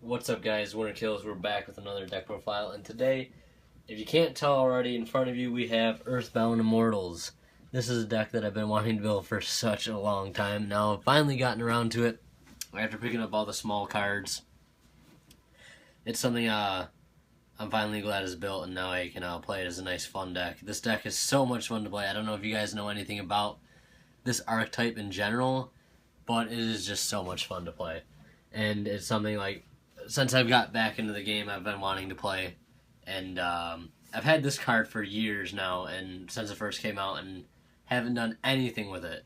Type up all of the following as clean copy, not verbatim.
What's up, guys? Winter Kills. We're back with another deck profile, and today, if you can't tell already, in front of you we have Earthbound Immortals. This is a deck that I've been wanting to build for such a long time. Now I've finally gotten around to it after picking up all the small cards. It's something I'm finally glad is built, and now I can play it as a nice fun deck. This deck is so much fun to play. I don't know if you guys know anything about this archetype in general, but it is just so much fun to play. And it's something like, since I've got back into the game, I've been wanting to play, and I've had this card for years now, and since it first came out, and haven't done anything with it.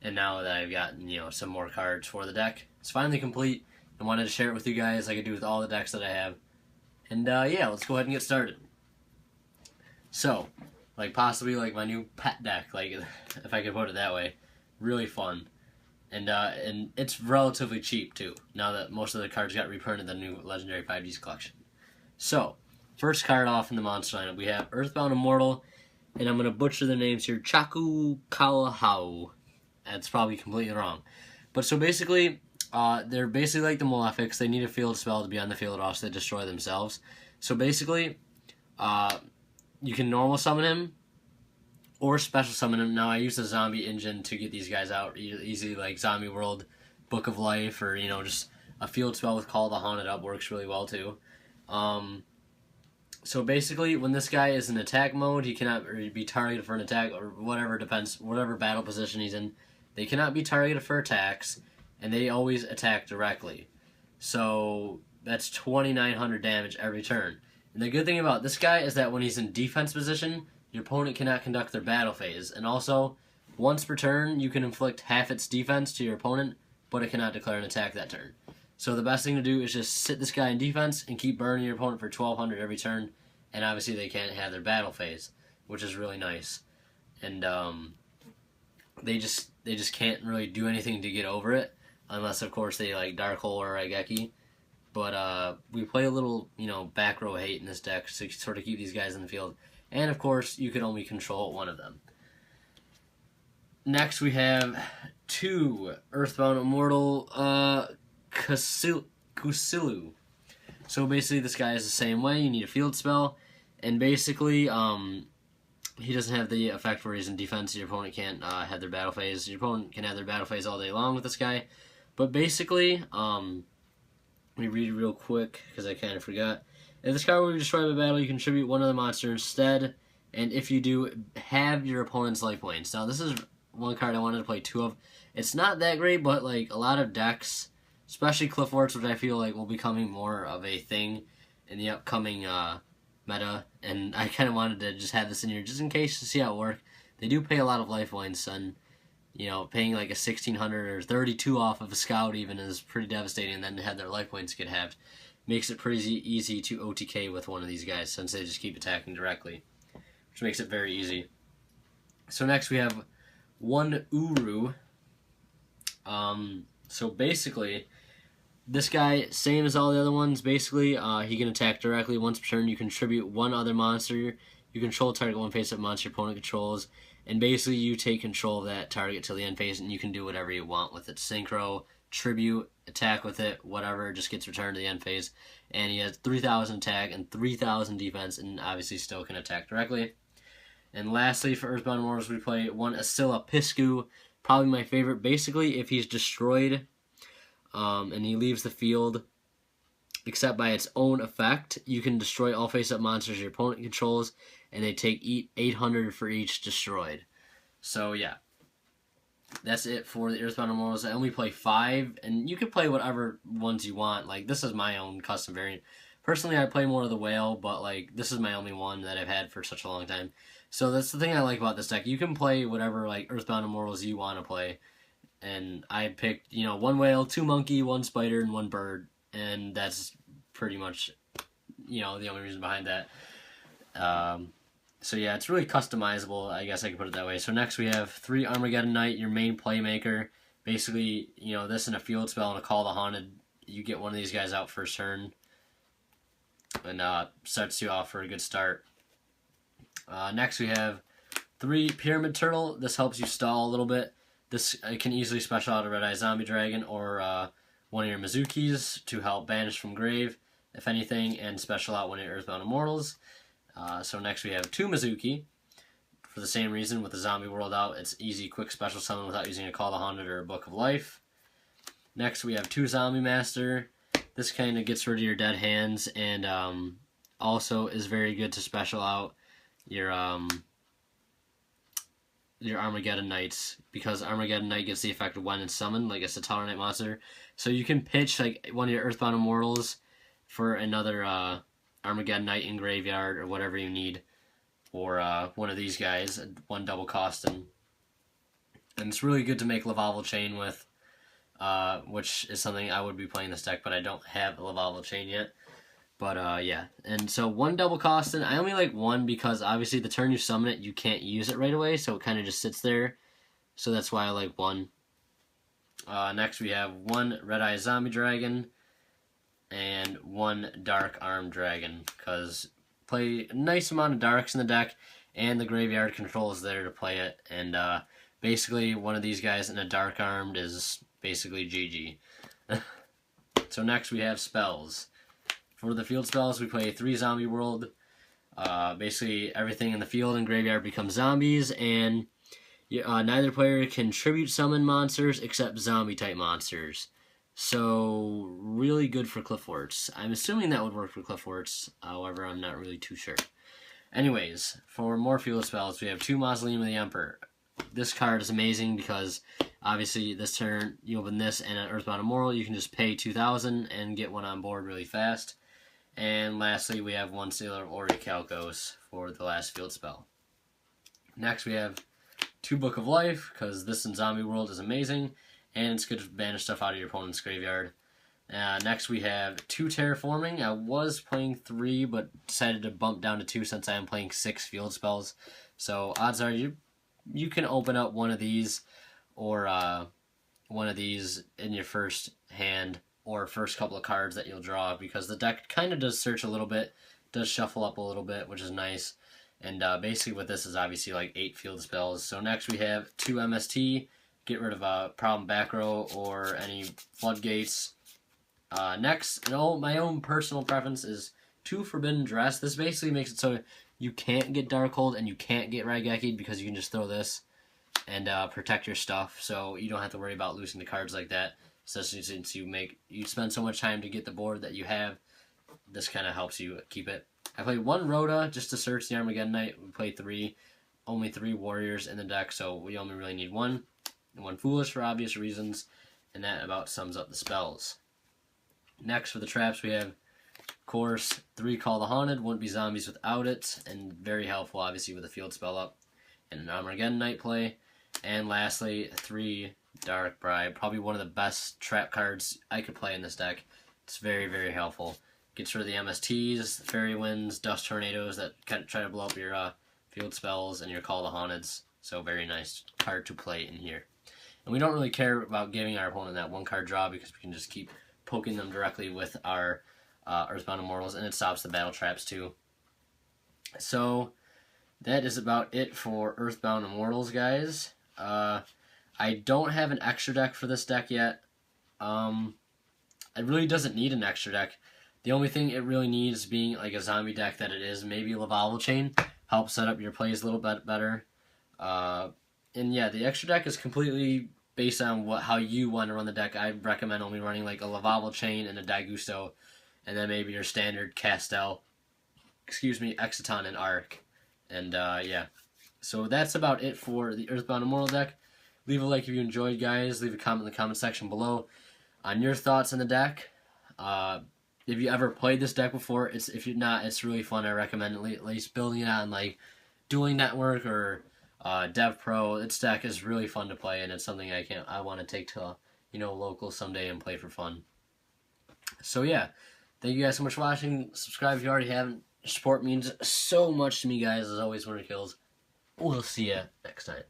And now that I've gotten, some more cards for the deck, it's finally complete. I wanted to share it with you guys like I do with all the decks that I have. And yeah, let's go ahead and get started. So, possibly my new pet deck, if I could put it that way. Really fun. And it's relatively cheap too, now that most of the cards got reprinted in the new Legendary 5Ds collection. So, first card off in the monster lineup, we have Earthbound Immortal, and I'm going to butcher the names here, Chaku Kalahau. That's probably completely wrong. But so basically, they're basically like the Malefics. They need a field spell to be on the field, or else they destroy themselves. So basically, you can normal summon him, or special summon him. Now I use the zombie engine to get these guys out easily, like Zombie World, Book of Life, or just a field spell with Call the Haunted up works really well too. So basically, when this guy is in attack mode, he cannot be targeted for an attack, or whatever, depends, whatever battle position he's in. They cannot be targeted for attacks, and they always attack directly. So that's 2,900 damage every turn. And the good thing about this guy is that when he's in defense position, your opponent cannot conduct their battle phase. And also, once per turn, you can inflict half its defense to your opponent, but it cannot declare an attack that turn. So the best thing to do is just sit this guy in defense and keep burning your opponent for 1,200 every turn. And obviously they can't have their battle phase, which is really nice. And they just can't really do anything to get over it, unless of course they Dark Hole or Raigeki. But we play a little, back row hate in this deck to sort of keep these guys in the field. And of course, you can only control one of them. Next, we have two Earthbound Immortal Kusilu. So basically, this guy is the same way. You need a field spell, and basically, he doesn't have the effect where he's in defense. Your opponent can't have their battle phase. Your opponent can have their battle phase all day long with this guy. But basically, let me read it real quick because I kind of forgot. If this card will be destroyed by battle, you contribute one other monster instead, and if you do, have your opponent's life points. Now, this is one card I wanted to play two of. It's not that great, but a lot of decks, especially Cliff Forts, which I feel will be becoming more of a thing in the upcoming meta, and I kind of wanted to just have this in here just in case to see how it works. They do pay a lot of life points, and paying a 1,600 or 32 off of a scout even is pretty devastating, and then to have their life points get halved makes it pretty easy to OTK with one of these guys, since they just keep attacking directly, which makes it very easy. So next we have one Uru. So basically, this guy, same as all the other ones, basically, he can attack directly once per turn. You contribute one other monster. You control target one face-up monster your opponent controls, and basically you take control of that target till the end phase, and you can do whatever you want with it. Synchro, tribute, attack with it, whatever, just gets returned to the end phase. And he has 3,000 attack and 3,000 defense, and obviously still can attack directly. And lastly, for Earthbound Immortals, we play one Asila Piscu, probably my favorite. Basically, if he's destroyed and he leaves the field, except by its own effect, you can destroy all face-up monsters your opponent controls, and they take 800 for each destroyed. So yeah, that's it for the Earthbound Immortals. I only play 5, and you can play whatever ones you want. This is my own custom variant. Personally, I play more of the Whale, but this is my only one that I've had for such a long time. So that's the thing I like about this deck. You can play whatever Earthbound Immortals you want to play. And I picked, one Whale, 2 Monkey, 1 Spider, and 1 Bird. And that's pretty much, the only reason behind that. So yeah, it's really customizable, I guess I could put it that way. So next we have 3 Armageddon Knight, your main playmaker. Basically, this and a field spell and a Call the Haunted. You get one of these guys out first turn. And starts you off for a good start. Next we have 3 Pyramid Turtle. This helps you stall a little bit. This can easily special out a Red Eye Zombie Dragon or one of your Mizukis to help banish from grave, if anything, and special out one of your Earthbound Immortals. So next we have 2 Mizuki. For the same reason, with the Zombie World out, it's easy, quick special summon without using a Call the Haunted or a Book of Life. Next we have 2 Zombie Master. This kind of gets rid of your dead hands, and also is very good to special out your Armageddon Knights, because Armageddon Knight gets the effect when it's summoned, like it's a Tower Knight monster. So you can pitch like one of your Earthbound Immortals for another Armageddon Knight in graveyard or whatever you need, or one of these guys, 1 double cost, and it's really good to make Lavalval Chain with, which is something I would be playing this deck, but I don't have a Lavalval Chain yet. But yeah, and so 1 double cost, and I only like 1 because obviously the turn you summon it, you can't use it right away, so it kind of just sits there. So that's why I like 1. Next we have 1 Red Eye Zombie Dragon and 1 Dark Arm Dragon, because play a nice amount of darks in the deck, and the graveyard control is there to play it, and basically one of these guys in a Dark Armed is basically GG. So next we have spells. For the field spells, we play 3 Zombie World. Basically, everything in the field and graveyard becomes zombies, and neither player can tribute summon monsters except zombie-type monsters. So, really good for Cliffworts. I'm assuming that would work for Cliffworts, however, I'm not really too sure. Anyways, for more field spells, we have 2 Mausoleum of the Emperor. This card is amazing because, obviously, this turn, you open this and an Earthbound Immortal, you can just pay 2,000 and get one on board really fast. And lastly, we have 1 Sailor of Orichalcos for the last field spell. Next, we have 2 Book of Life, because this in Zombie World is amazing, and it's good to banish stuff out of your opponent's graveyard. Next, we have 2 Terraforming. I was playing 3, but decided to bump down to 2 since I am playing 6 field spells. So odds are you can open up one of these, or one of these in your first hand, or first couple of cards that you'll draw, because the deck kind of does search a little bit, does shuffle up a little bit, which is nice. And basically what this is obviously like 8 field spells. So next we have 2 MST, get rid of a problem back row or any floodgates. Next, my own personal preference is 2 Forbidden Dress. This basically makes it so you can't get Darkhold and you can't get Raigeki, because you can just throw this and protect your stuff, so you don't have to worry about losing the cards like that. Especially since you spend so much time to get the board that you have, this kind of helps you keep it. I played 1 Rhoda just to search the Armageddon Knight. We played 3, only 3 warriors in the deck, so we only really need 1. And 1 Foolish for obvious reasons, and that about sums up the spells. Next for the traps, we have, of course, 3 Call the Haunted. Wouldn't be zombies without it, and very helpful obviously with a field spell up, and an Armageddon Knight play. And lastly, 3 Dark Bribe, probably one of the best trap cards I could play in this deck. It's very, very helpful. Gets rid of the MSTs, the Fairy Winds, Dust Tornadoes that kind of try to blow up your field spells, and your Call the Haunteds. So very nice card to play in here. And we don't really care about giving our opponent that 1 card draw, because we can just keep poking them directly with our Earthbound Immortals, and it stops the battle traps too. So that is about it for Earthbound Immortals, guys. I don't have an extra deck for this deck yet. It really doesn't need an extra deck. The only thing it really needs, being like a zombie deck that it is, maybe Lavalval Chain, helps set up your plays a little bit better. And yeah, the extra deck is completely based on how you want to run the deck. I recommend only running like a Lavalval Chain and a Daigusto, and then maybe your standard Castel, Exciton and Arc. And yeah. So that's about it for the Earthbound Immortal deck. Leave a like if you enjoyed, guys. Leave a comment in the comment section below on your thoughts on the deck. If you ever played this deck before, if you're not, it's really fun. I recommend at least building it on like Dueling Network or Dev Pro. This deck is really fun to play, and it's something I want to take to local someday and play for fun. So yeah, thank you guys so much for watching. Subscribe if you already haven't. Support means so much to me, guys. As always, Winter Kills. We'll see ya next time.